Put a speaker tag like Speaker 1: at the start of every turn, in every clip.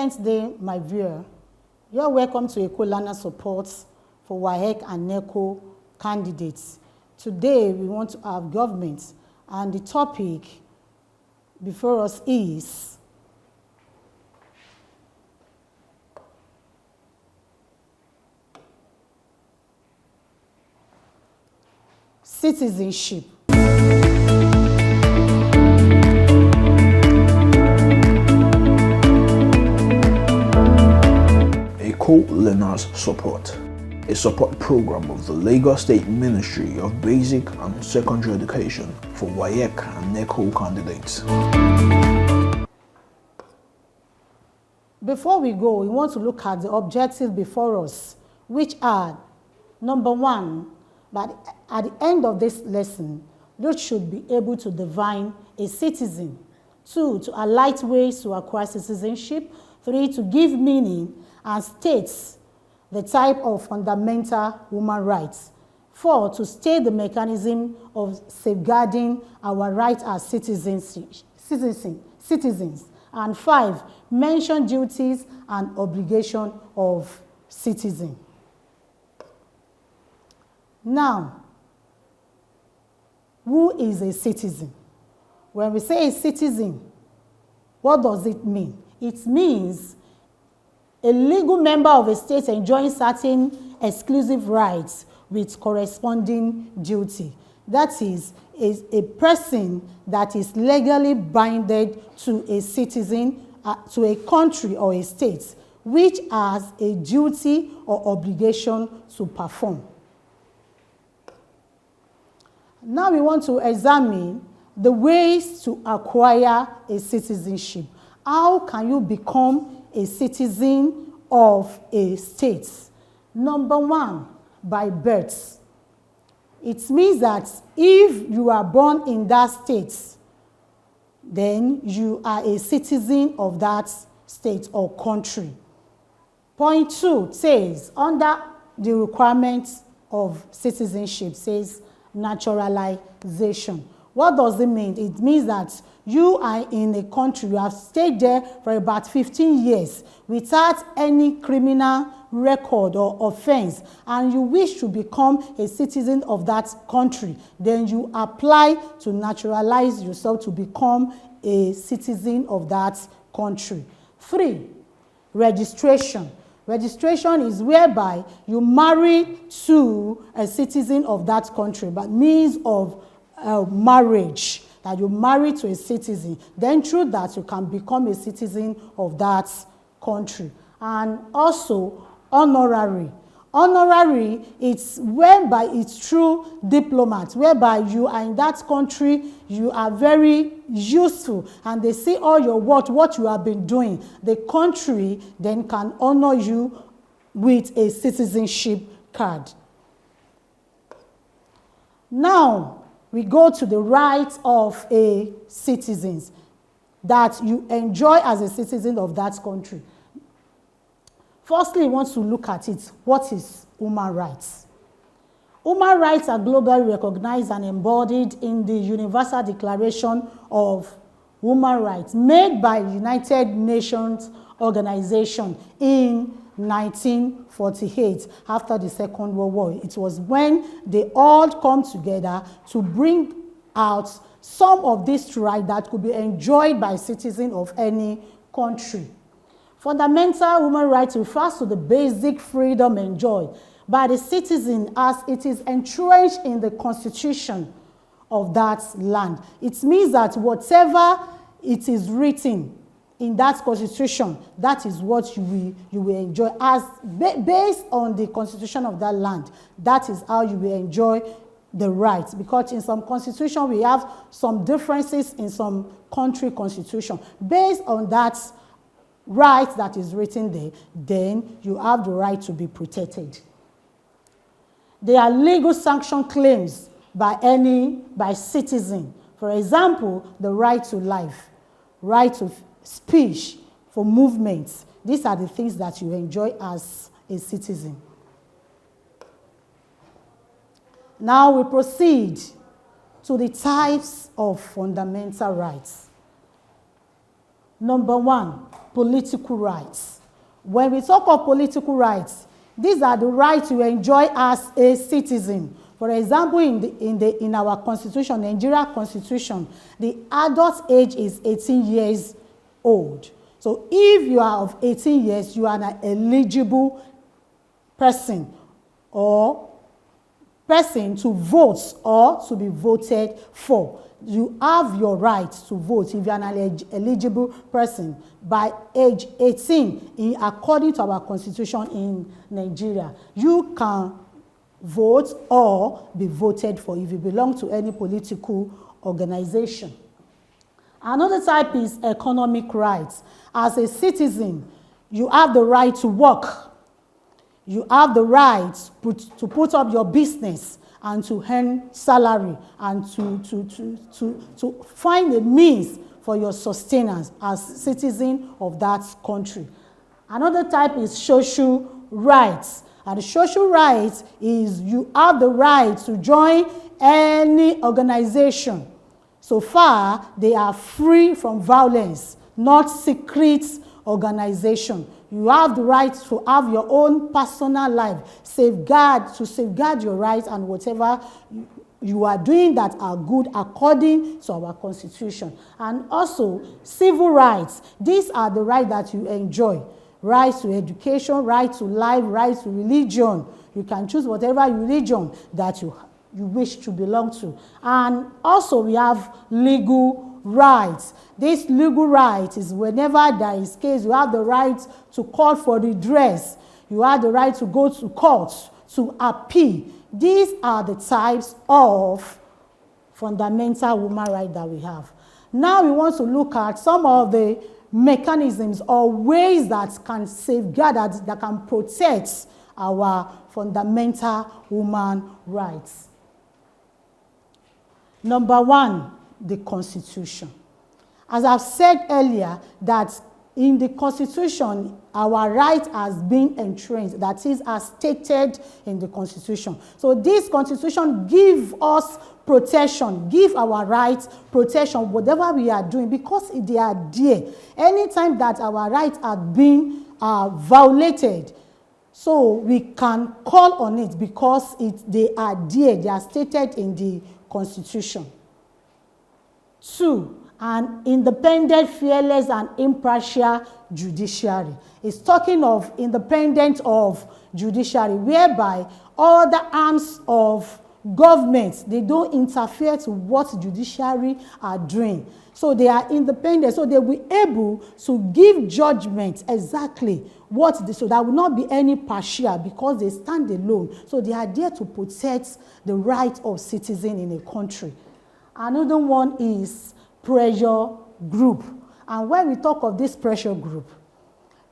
Speaker 1: Excellent day, my viewer. You're welcome to Eko Learners Support for WAEC and NECO candidates. Today, we want to have government, and the topic before us is citizenship.
Speaker 2: Eko Learners Support, a support program of the Lagos State Ministry of Basic and Secondary Education for WAEC and NECO candidates.
Speaker 1: Before we go, we want to look at the objectives before us, which are, number one, that at the end of this lesson, you should be able to define a citizen. 2, to highlight ways to acquire citizenship. 3, to give meaning and states the type of fundamental human rights. 4, to state the mechanism of safeguarding our rights as citizens. And 5, mention duties and obligations of citizens. Now, who is a citizen? When we say a citizen, what does it mean? It means a legal member of a state enjoying certain exclusive rights with corresponding duty. That is a person that is legally binded to a citizen, to a country or a state, which has a duty or obligation to perform. Now we want to examine the ways to acquire a citizenship. How can you become a citizen of a state? Number one, by birth. It means that if you are born in that state, then you are a citizen of that state or country. Point 2 says, under the requirements of citizenship, says naturalization. What does it mean? It means that you are in a country, you have stayed there for about 15 years without any criminal record or offense, and you wish to become a citizen of that country, then you apply to naturalize yourself to become a citizen of that country. 3, registration. Registration is whereby you marry to a citizen of that country, by means of marriage, that you marry to a citizen. Then through that, you can become a citizen of that country. And also, honorary. Honorary, it's whereby it's true diplomat, whereby you are in that country, you are very useful, and they see all your work, what you have been doing. The country then can honor you with a citizenship card. Now, we go to the rights of a citizen that you enjoy as a citizen of that country. Firstly, we want to look at it. What is human rights? Human rights are globally recognized and embodied in the Universal Declaration of Human Rights made by the United Nations Organization in 1948, after the Second World War. It was when they all come together to bring out some of these rights that could be enjoyed by citizens of any country. Fundamental human rights refers to the basic freedom enjoyed by the citizen as it is entrenched in the constitution of that land. It means that whatever it is written in that constitution, that is what you will enjoy as based on the constitution of that land. That is how you will enjoy the rights, because in some constitution we have some differences in some country constitution. Based on that right that is written there, then you have the right to be protected. There are legal sanction claims by citizen. For example, the right to life, right to speech, for movements. These are the things that you enjoy as a citizen. Now we proceed to the types of fundamental rights. Number one, political rights. When we talk of political rights, these are the rights you enjoy as a citizen. For example, in our constitution, Nigeria constitution, the adult age is 18 years old. So if you are of 18 years, you are an eligible person or person to vote or to be voted for. You have your right to vote if you are an eligible person by age 18 according to our constitution in Nigeria. You can vote or be voted for if you belong to any political organization. Another type is economic rights. As a citizen, you have the right to work. You have the right to put up your business and to earn salary and to find a means for your sustenance as citizen of that country. Another type is social rights. And the social rights is you have the right to join any organization. So far, they are free from violence, not secret organization. You have the right to have your own personal life, safeguard your rights and whatever you are doing that are good according to our constitution. And also, civil rights. These are the rights that you enjoy. Rights to education, right to life, right to religion. You can choose whatever religion that you wish to belong to. And also we have legal rights. This legal right is whenever there is case, you have the right to call for redress. You have the right to go to court, to appeal. These are the types of fundamental human rights that we have. Now we want to look at some of the mechanisms or ways that can safeguard, that can protect our fundamental human rights. Number one, the Constitution. As I've said earlier, that in the Constitution, our right has been entrenched, that is, as stated in the Constitution. So this Constitution gives us protection, give our rights protection, whatever we are doing, because they are there. Anytime that our rights are being violated, so we can call on it because they are there, they are stated in the Constitution. 2, an independent, fearless, and impartial judiciary. It's talking of independence of judiciary, whereby all the arms of government, they don't interfere to what judiciary are doing. So they are independent, so they will be able to give judgment exactly so there will not be any partial because they stand alone. So they are there to protect the rights of citizens in a country. Another one is pressure group. And when we talk of this pressure group,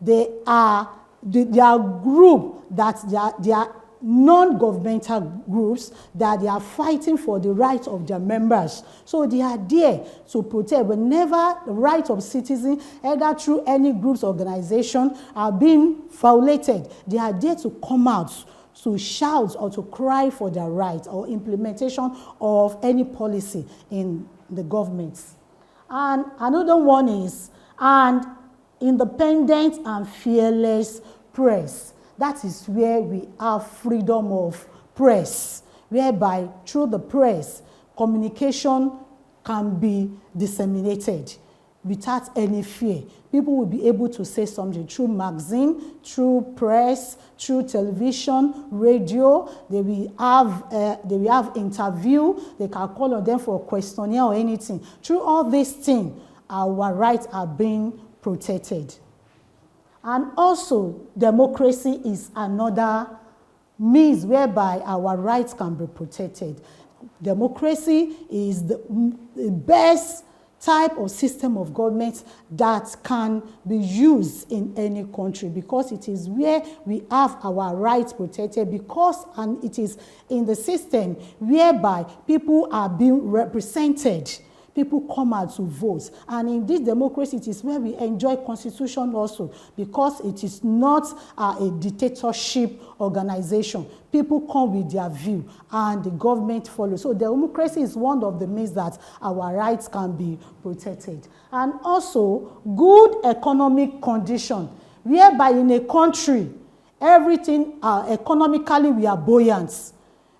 Speaker 1: they are group that they are non-governmental groups that they are fighting for the rights of their members. So they are there to protect whenever the rights of citizens, either through any groups, organization, are being violated. They are there to come out, to shout or to cry for their rights or implementation of any policy in the government. And another one is an independent and fearless press. That is where we have freedom of press, whereby through the press, communication can be disseminated without any fear. People will be able to say something through magazine, through press, through television, radio. They will have interview. They can call on them for a questionnaire or anything. Through all these things, our rights are being protected. And also, democracy is another means whereby our rights can be protected. Democracy is the best type of system of government that can be used in any country because it is where we have our rights protected and it is in the system whereby people are being represented. People come out to vote. And in this democracy, it is where we enjoy constitution also, because it is not a dictatorship organization. People come with their view and the government follows. So democracy is one of the means that our rights can be protected. And also good economic condition, whereby in a country, everything economically we are buoyant,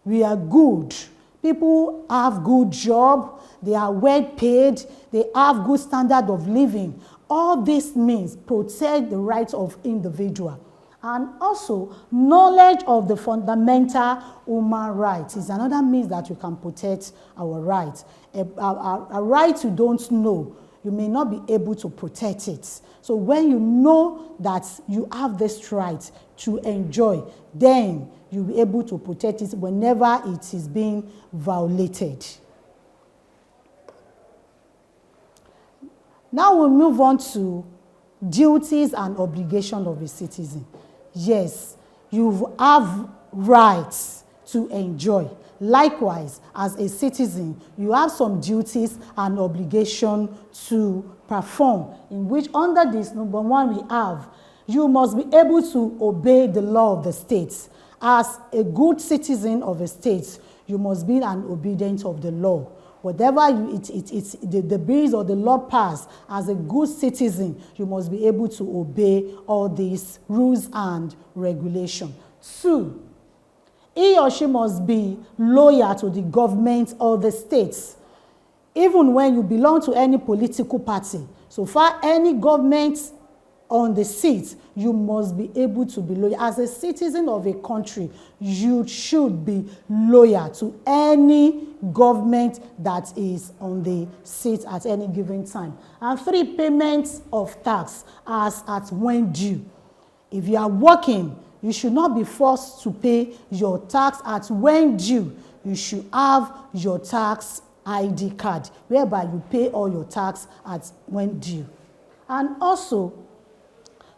Speaker 1: we are good. People have good job, they are well paid, they have good standard of living. All this means protect the rights of individual. And also, knowledge of the fundamental human rights is another means that we can protect our rights. A right you don't know, you may not be able to protect it. So when you know that you have this right to enjoy, then you'll be able to protect it whenever it is being violated. Now we'll move on to duties and obligations of a citizen. Yes, you have rights to enjoy. Likewise, as a citizen, you have some duties and obligations to perform, in which under this, number one, we have, you must be able to obey the law of the state. As a good citizen of a state, you must be an obedient of the law. Whatever the bills or the law passed, as a good citizen, you must be able to obey all these rules and regulations. 2, he or she must be loyal to the government or the states, even when you belong to any political party. So far, any government on the seat, you must be able to be loyal. As a citizen of a country, you should be loyal to any government that is on the seat at any given time. And 3, payments of tax as at when due. If you are working, you should not be forced to pay your tax at when due. You should have your tax ID card, whereby you pay all your tax at when due. And also,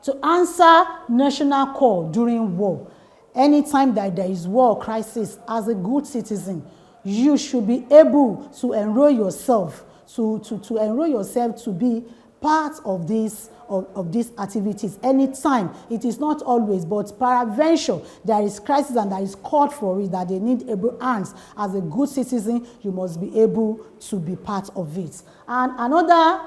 Speaker 1: to answer national call during war. Anytime that there is war or crisis, as a good citizen, you should be able to enroll yourself, to enroll yourself to be part of these activities. Anytime, it is not always, but peradventure, there is crisis and there is call for it, that they need able hands. As a good citizen, you must be able to be part of it. And another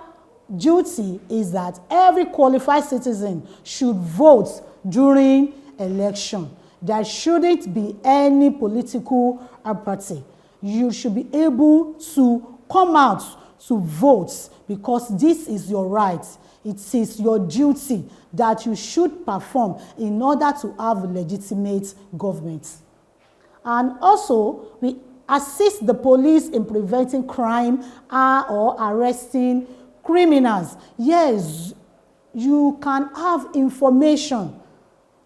Speaker 1: duty is that every qualified citizen should vote during election. There shouldn't be any political apathy. You should be able to come out to vote, because this is your right. It is your duty that you should perform in order to have a legitimate government. And also, we assist the police in preventing crime or arresting criminals. Yes, you can have information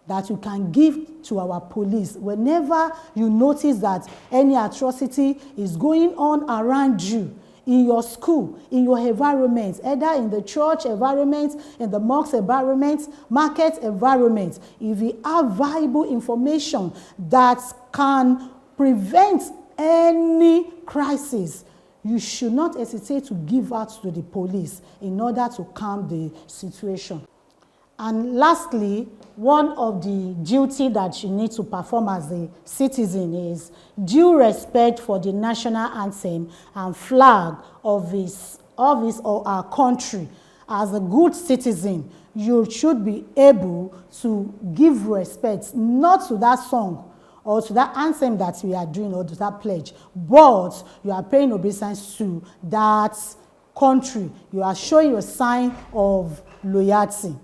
Speaker 1: that you can give to our police whenever you notice that any atrocity is going on around you, in your school, in your environment, either in the church environment, in the mosque environment, market environment. If you have valuable information that can prevent any crisis, you should not hesitate to give out to the police in order to calm the situation. And lastly, one of the duties that you need to perform as a citizen is due respect for the national anthem and flag of his or our country. As a good citizen, you should be able to give respect, not to that song or to that anthem that we are doing, or to that pledge, but you are paying obeisance to that country. You are showing a sign of loyalty.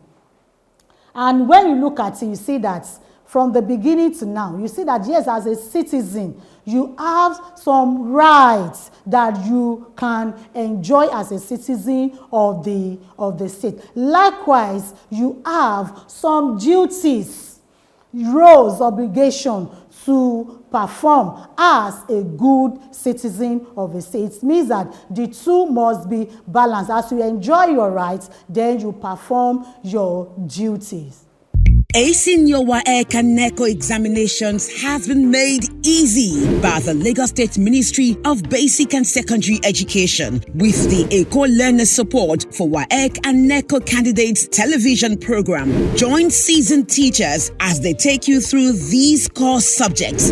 Speaker 1: And when you look at it, you see that from the beginning to now, you see that yes, as a citizen, you have some rights that you can enjoy as a citizen of the state. Likewise, you have some duties, roles, obligations to perform as a good citizen of a state. It means that the two must be balanced. As you enjoy your rights, then you perform your duties.
Speaker 3: Acing your WAEC and NECO examinations has been made easy by the Lagos State Ministry of Basic and Secondary Education with the Eko Learners Support for WAEC and NECO Candidates television program. Join seasoned teachers as they take you through these core subjects,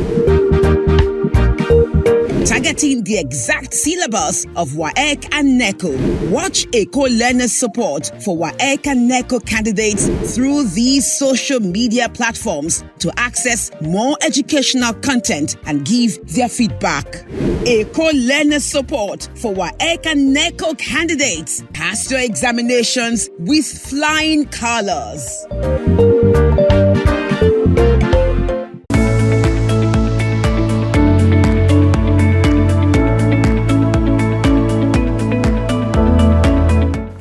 Speaker 3: targeting the exact syllabus of WAEC and NECO. Watch Eko Learners Support for WAEC and NECO candidates through these social media platforms to access more educational content and give their feedback. Eko Learners Support for WAEC and NECO candidates. Pass your examinations with flying colors.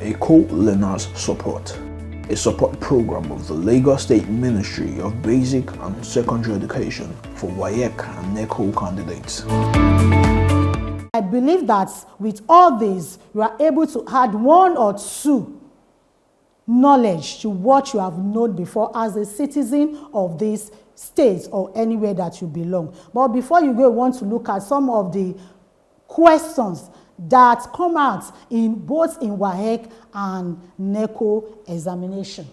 Speaker 2: Eko Learners Support, a support program of the Lagos State Ministry of Basic and Secondary Education for WAEC and NECO candidates.
Speaker 1: I believe that with all this, you are able to add one or two knowledge to what you have known before as a citizen of this state or anywhere that you belong. But before you go, I want to look at some of the questions that come out in both in WAEC and NECO examination.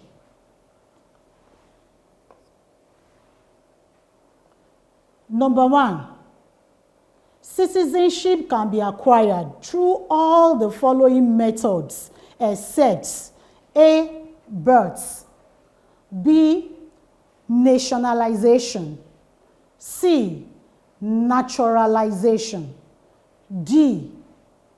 Speaker 1: Number one, citizenship can be acquired through all the following methods except A, birth, B, nationalization, C, naturalization, D,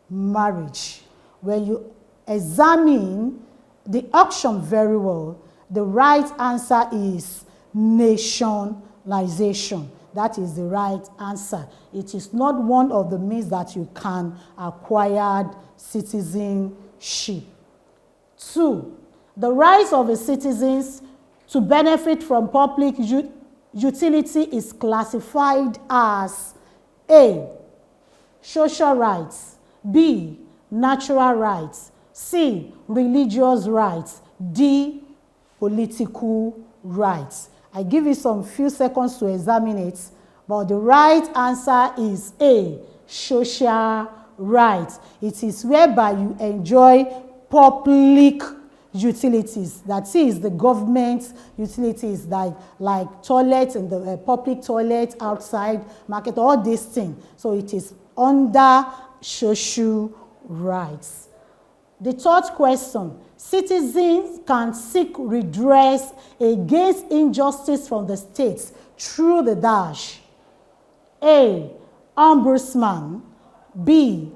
Speaker 1: marriage. When you examine the option very well, the right answer is nationalization. That is the right answer. It is not one of the means that you can acquire citizenship. 2, the rights of the citizens to benefit from public utility is classified as A, social rights, B, natural rights, C, religious rights, D, political rights. I give you some few seconds to examine it, but the right answer is A, social rights. It is whereby you enjoy public utilities. That is the government utilities like toilets and the public toilet outside market, all these things. So it is under social rights. The third question, citizens can seek redress against injustice from the states through the dash. A, ombudsman, B,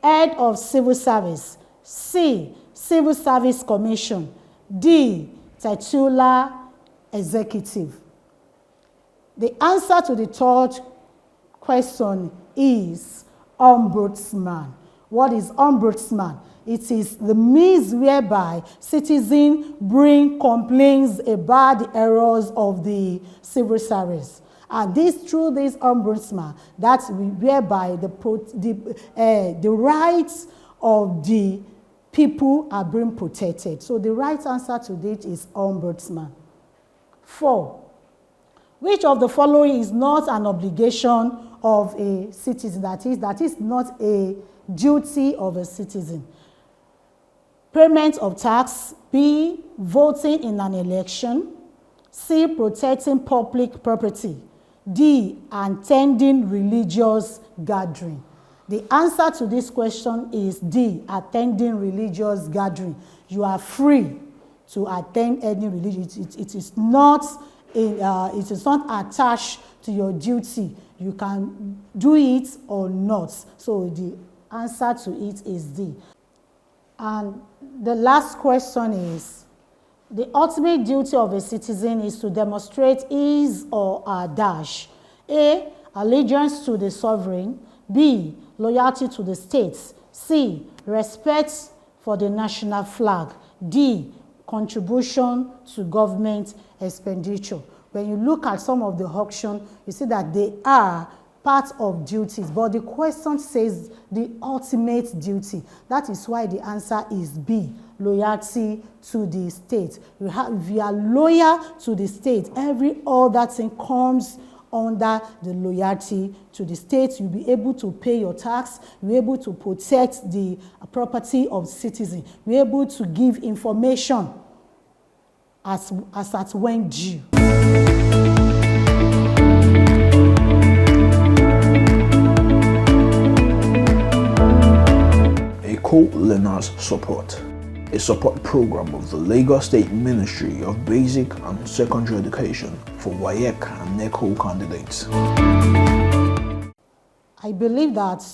Speaker 1: head of civil service, C, civil service commission, D, titular executive. The answer to the third question is ombudsman. What is ombudsman? It is the means whereby citizens bring complaints about the errors of the civil service. And through this ombudsman, that's whereby the rights of the people are being protected. So the right answer to this is ombudsman. 4, which of the following is not an obligation of a citizen? That is not a duty of a citizen. Payment of tax, B, voting in an election, C, protecting public property, D, attending religious gathering. The answer to this question is D, attending religious gathering. You are free to attend any religion. It is not attached to your duty. You can do it or not. So the answer to it is D. And the last question is, the ultimate duty of a citizen is to demonstrate his or her dash. A, allegiance to the sovereign. B, loyalty to the states. C, respect for the national flag. D, contribution to government expenditure. When you look at some of the options, you see that they are part of duties, but the question says the ultimate duty. That is why the answer is B, loyalty to the state. If you are loyal to the state, every other thing comes under the loyalty to the state. You'll be able to pay your tax, you'll be able to protect the property of citizens, you'll be able to give information as at when due.
Speaker 2: Eko Learners Support, a support program of the Lagos State Ministry of Basic and Secondary Education for WAEC and NECO candidates. I
Speaker 1: believe that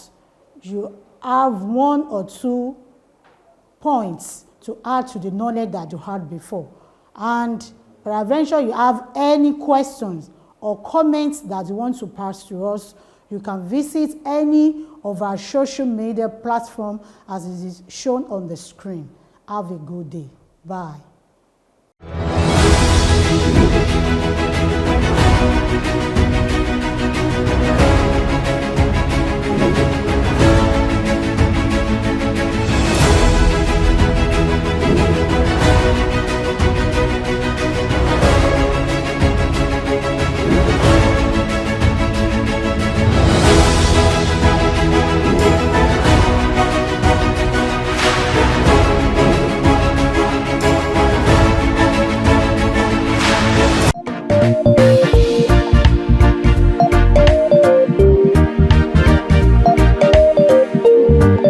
Speaker 1: you have one or two points to add to the knowledge that you had before. And peradventure you have any questions or comments that you want to pass to us, you can visit any of our social media platforms as it is shown on the screen. Have a good day. Bye.